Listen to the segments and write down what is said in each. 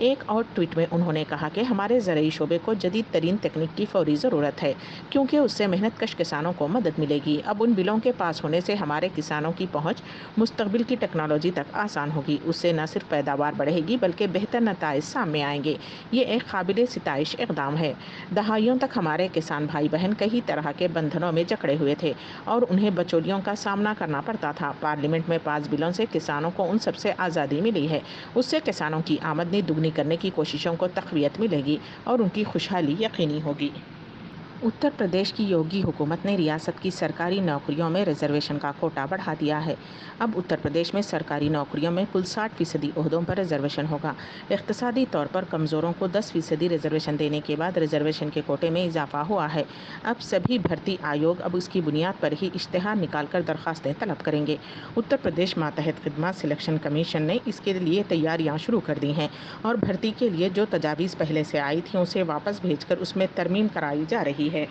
ایک اور ٹویٹ میں انہوں نے کہا کہ ہمارے زرعی شعبے کو جدید ترین تکنیک کی فوری ضرورت ہے کیونکہ اس سے محنت کش کسانوں کو مدد ملے گی۔ اب ان بلوں کے پاس ہونے سے ہمارے کسانوں کی پہنچ مستقبل کی ٹیکنالوجی تک آسان ہوگی۔ اس سے نہ صرف پیداوار بڑھے گی بلکہ بہتر نتائج سامنے آئیں گے۔ یہ ایک قابل ستائش اقدام ہے۔ دہائیوں تک ہمارے کسان بھائی بہن کئی طرح کے بندھنوں میں جکڑے ہوئے تھے اور انہیں بچولیوں کا سامنا کرنا پڑتا تھا۔ پارلیمنٹ میں 5 بلوں سے کسانوں کو ان سب سے آزادی ملی ہے۔ اس سے کسانوں کی آمدنی دگنی کرنے کی کوششوں کو تقویت ملے گی اور ان کی خوشحالی یقینی ہوگی۔ اتر پردیش کی یوگی حکومت نے ریاست کی سرکاری نوکریوں میں ریزرویشن کا کوٹا بڑھا دیا ہے۔ اب اتر پردیش میں سرکاری نوکریوں میں کل 60% عہدوں پر ریزرویشن ہوگا۔ اقتصادی طور پر کمزوروں کو 10% ریزرویشن دینے کے بعد ریزرویشن کے کوٹے میں اضافہ ہوا ہے۔ اب سبھی بھرتی آیوگ اب اس کی بنیاد پر ہی اشتہار نکال کر درخواستیں طلب کریں گے۔ اتر پردیش ماتحت خدمات سلیکشن کمیشن نے اس کے لیے تیاریاں شروع کر دی ہیں اور بھرتی کے لیے جو تجاویز پہلے سے آئی تھیں اسے واپس بھیج کر اس میں ترمیم کرائی جا رہی ہے۔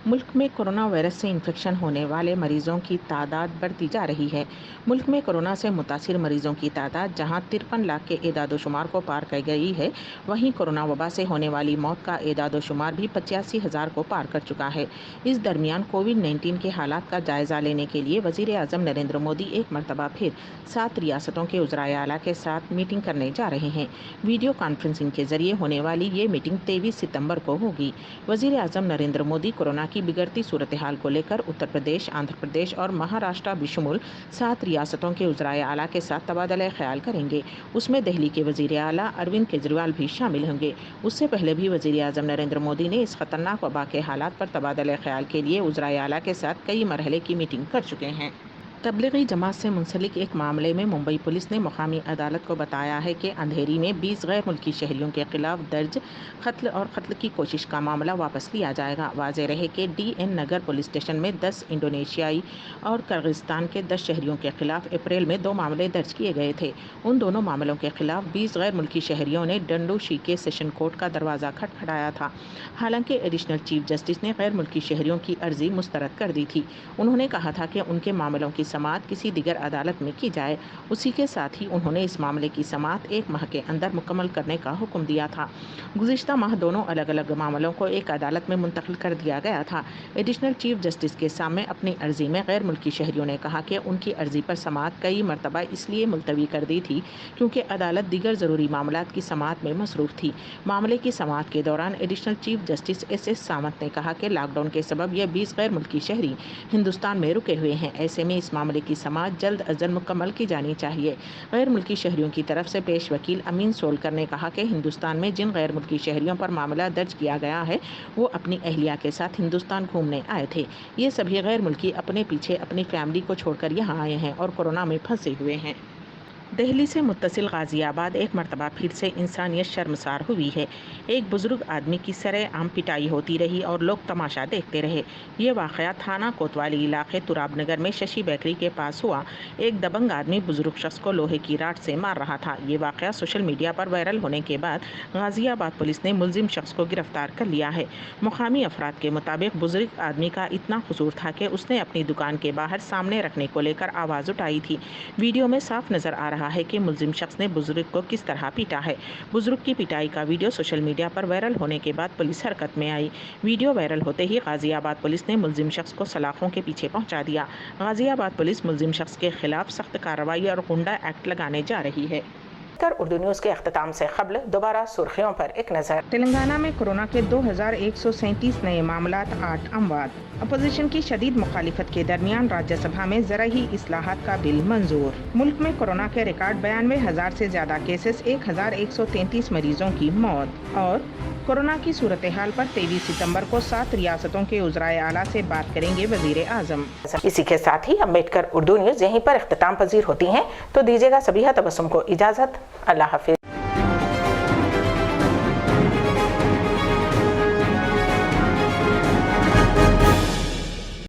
ملک میں کرونا وائرس سے انفیکشن ہونے والے مریضوں کی تعداد بڑھتی جا رہی ہے۔ ملک میں کورونا سے متاثر مریضوں کی تعداد جہاں 53 لاکھ کے اعداد و شمار کو پار کر گئی ہے، وہیں کورونا وبا سے ہونے والی موت کا اعداد و شمار بھی 85,000 کو پار کر چکا ہے۔ اس درمیان کووڈ-19 کے حالات کا جائزہ لینے کے لیے وزیر اعظم نریندر مودی ایک مرتبہ پھر 7 ریاستوں کے وزرائے اعلیٰ کے ساتھ میٹنگ کرنے جا رہے ہیں۔ ویڈیو کانفرنسنگ کے ذریعے ہونے والی یہ میٹنگ 23 ستمبر کو ہوگی۔ وزیر اعظم نریندر مودی کورونا کی بگڑتی صورتحال کو لے کر اتر پردیش، آندھرا پردیش اور مہاراشٹر بشمول 7 ریاستوں کے وزرائے اعلیٰ کے ساتھ تبادلہ خیال کریں گے۔ اس میں دہلی کے وزیر اعلیٰ اروند کیجریوال بھی شامل ہوں گے۔ اس سے پہلے بھی وزیر اعظم نریندر مودی نے اس خطرناک وبا کے حالات پر تبادلہ خیال کے لیے وزرائے اعلیٰ کے ساتھ کئی مرحلے کی میٹنگ کر چکے ہیں۔ تبلیغی جماعت سے منسلک ایک معاملے میں ممبئی پولیس نے مقامی عدالت کو بتایا ہے کہ اندھیری میں 20 غیر ملکی شہریوں کے خلاف درج قتل اور قتل کی کوشش کا معاملہ واپس لیا جائے گا۔ واضح رہے کہ D N Nagar police station میں 10 انڈونیشیائی اور کرغزستان کے 10 شہریوں کے خلاف اپریل میں 2 معاملے درج کیے گئے تھے۔ ان دونوں معاملوں کے خلاف 20 غیر ملکی شہریوں نے ڈنڈوشی کے سیشن کورٹ کا دروازہ کھٹکھٹایا تھا۔ حالانکہ ایڈیشنل چیف جسٹس نے غیر ملکی شہریوں کی عرضی مسترد کر دی تھی۔ انہوں نے کہا تھا کہ ان کے معاملوں کی سماعت کسی دیگر عدالت میں کی جائے۔ اسی کے ساتھ ہی انہوں نے اس معاملے کی سماعت 1 ماہ کے اندر مکمل کرنے کا حکم دیا تھا۔ گزشتہ ماہ دونوں الگ الگ معاملوں کو ایک عدالت میں منتقل کر دیا گیا تھا۔ ایڈیشنل چیف جسٹس کے سامنے اپنی عرضی میں غیر ملکی شہریوں نے کہا کہ ان کی عرضی پر سماعت کئی مرتبہ اس لیے ملتوی کر دی تھی کیونکہ عدالت دیگر ضروری معاملات کی سماعت میں مصروف تھی۔ معاملے کی سماعت کے دوران additional chief justice S Samant نے کہا کہ لاک ڈاؤن کے سبب یہ 20 غیر ملکی شہری ہندوستان میں رکے ہوئے ہیں۔ ایسے میں اس معاملے کی سماعت جلد از جلد مکمل کی جانی چاہیے۔ غیر ملکی شہریوں کی طرف سے پیش وکیل امین سولکر نے کہا کہ ہندوستان میں جن غیر ملکی شہریوں پر معاملہ درج کیا گیا ہے وہ اپنی اہلیہ کے ساتھ ہندوستان گھومنے آئے تھے۔ یہ سبھی غیر ملکی اپنے پیچھے اپنی فیملی کو چھوڑ کر یہاں آئے ہیں اور کورونا میں پھنسے ہوئے ہیں۔ دہلی سے متصل غازی آباد ایک مرتبہ پھر سے انسانیت شرمسار ہوئی ہے۔ ایک بزرگ آدمی کی سرِ عام پٹائی ہوتی رہی اور لوگ تماشا دیکھتے رہے۔ یہ واقعہ تھانہ کوتوالی علاقے تراب نگر میں ششی بیکری کے پاس ہوا۔ ایک دبنگ آدمی بزرگ شخص کو لوہے کی راڈ سے مار رہا تھا۔ یہ واقعہ سوشل میڈیا پر وائرل ہونے کے بعد غازی آباد پولیس نے ملزم شخص کو گرفتار کر لیا ہے۔ مقامی افراد کے مطابق بزرگ آدمی کا اتنا قصور تھا کہ اس نے اپنی دکان کے باہر سامنے رکھنے کو لے کر آواز اٹھائی تھی۔ ویڈیو میں صاف نظر آ رہا ہے کہ ملزم شخص نے بزرگ کو کس طرح پیٹا ہے۔ بزرگ کی پٹائی کا ویڈیو سوشل میڈیا پر وائرل ہونے کے بعد پولیس حرکت میں آئی۔ ویڈیو وائرل ہوتے ہی غازی آباد پولیس نے ملزم شخص کو سلاخوں کے پیچھے پہنچا دیا۔ غازی آباد پولیس ملزم شخص کے خلاف سخت کارروائی اور غنڈہ ایکٹ لگانے جا رہی ہے۔ اردو نیوز کے اختتام سے قبل دوبارہ سرخیوں پر ایک نظر۔ تلنگانہ میں کورونا کے 2137 نئے معاملات، 8 اموات۔ اپوزیشن کی شدید مخالفت کے درمیان راجیہ سبھا میں زرعی اصلاحات کا بل منظور۔ ملک میں کورونا کے ریکارڈ 92,000 سے زیادہ کیسز، 1,133 مریضوں کی موت۔ اور کورونا کی صورتحال پر 23 ستمبر کو 7 ریاستوں کے وزرائے اعلیٰ سے بات کریں گے وزیر اعظم۔ اسی کے ساتھ ہی امبیڈکر اردو نیوز یہیں پر اختتام پذیر ہوتی ہیں، تو دیجیے گا سبیحہ تبسم کو اجازت۔ اللہ حافظ۔